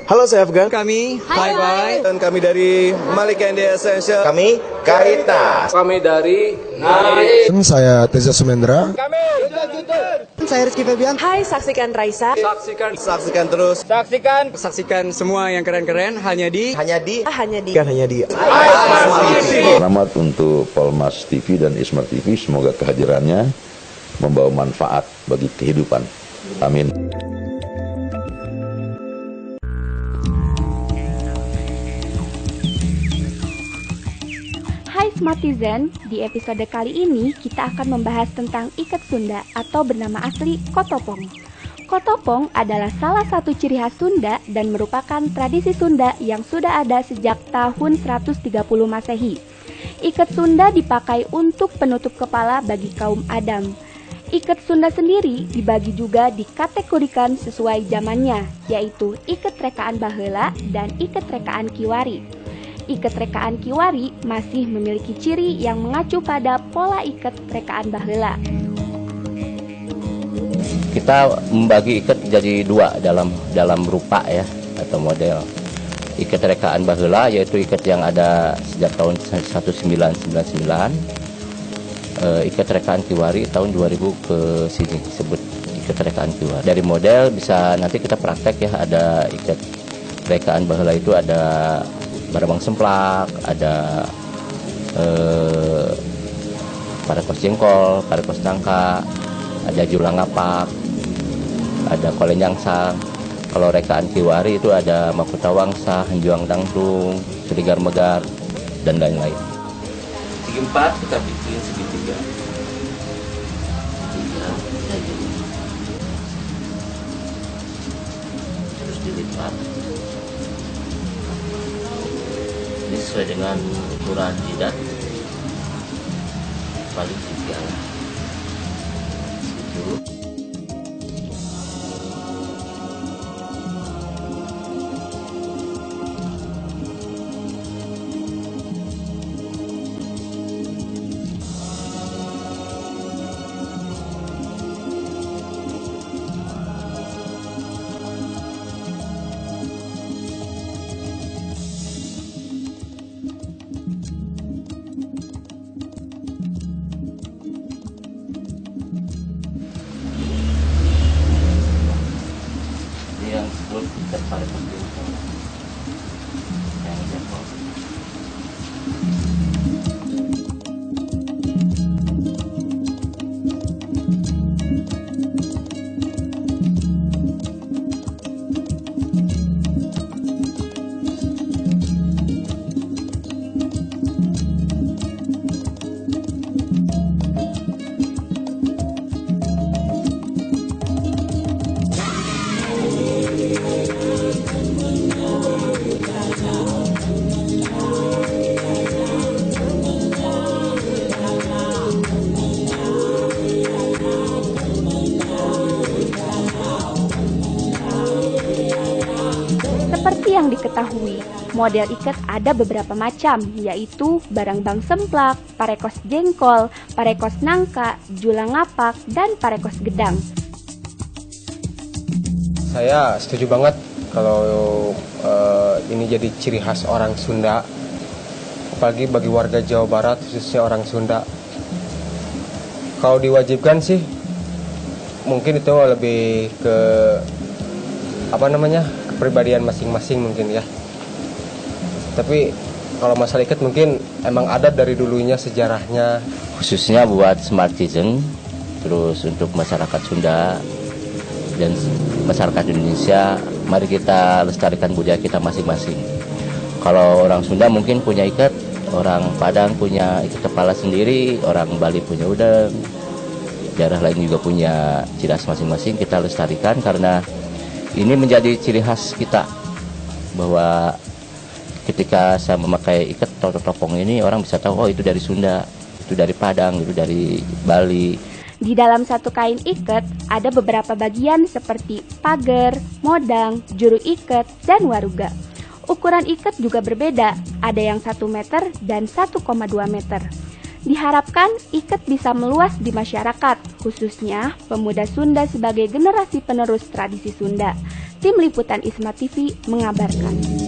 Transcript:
Halo, saya Afgan. Kami Bye. Dan kami dari Malika India Essential. Kami Kaita. Kami dari Nari. Saya Teza Sumendra. Saya Rizky Febian. Hai, saksikan Raisa. Saksikan terus. Saksikan semua yang keren-keren hanya di Selamat untuk Polmas TV dan Ismar TV. Semoga kehadirannya membawa manfaat bagi kehidupan. Amin. Hai Smartizen, di episode kali ini kita akan membahas tentang ikat Sunda atau bernama asli Kotopong. Kotopong adalah salah satu ciri khas Sunda dan merupakan tradisi Sunda yang sudah ada sejak tahun 130 Masehi. Ikat Sunda dipakai untuk penutup kepala bagi kaum Adam. Ikat Sunda sendiri dibagi juga dikategorikan sesuai zamannya, yaitu ikat rekaan baheula dan ikat rekaan kiwari. Ikat rekaan kiwari masih memiliki ciri yang mengacu pada pola ikat rekaan baheula. Kita membagi ikat jadi dua dalam rupa ya atau model. Ikat rekaan baheula yaitu ikat yang ada sejak tahun 1999. Ikat rekaan kiwari tahun 2000 ke sini disebut ikat rekaan kiwari. Dari model bisa nanti kita praktek ya, ada ikat rekaan baheula itu ada barabang semplak, ada parekos jengkol, parekos nangka, ada julang ngapak, ada koleng nyangsang. Kalau rekaan kiwari itu ada makuta wangsa, hanjuang dangdung, seligar megar, dan lain-lain. Segi 4 kita bikin segitiga. Terus dilipat. Ini sesuai dengan ukuran jidat paling ideal. Yang sebelum ikat parekos jengkol, yang jengkol. Seperti yang diketahui, model ikat ada beberapa macam, yaitu barangbang semplak, parekos jengkol, parekos nangka, julang ngapak, dan parekos gedang. Saya setuju banget kalau ini jadi ciri khas orang Sunda, apalagi bagi warga Jawa Barat khususnya orang Sunda. Kalau diwajibkan sih mungkin itu lebih ke kepribadian masing-masing mungkin ya. Tapi kalau masalah ikat mungkin emang ada dari dulunya sejarahnya. Khususnya buat Smartizen, terus untuk masyarakat Sunda dan masyarakat Indonesia, mari kita lestarikan budaya kita masing-masing. Kalau orang Sunda mungkin punya ikat, orang Padang punya ikat kepala sendiri, orang Bali punya udeng, daerah lain juga punya ciri khas masing-masing. Kita lestarikan karena ini menjadi ciri khas kita, bahwa ketika saya memakai ikat atau topong ini, orang bisa tahu, oh itu dari Sunda, itu dari Padang, itu dari Bali. Di dalam satu kain ikat ada beberapa bagian seperti pagar, modang, juru ikat, dan waruga. Ukuran ikat juga berbeda, ada yang 1 meter dan 1,2 meter. Diharapkan ikat bisa meluas di masyarakat, khususnya pemuda Sunda sebagai generasi penerus tradisi Sunda. Tim Liputan Isma TV mengabarkan.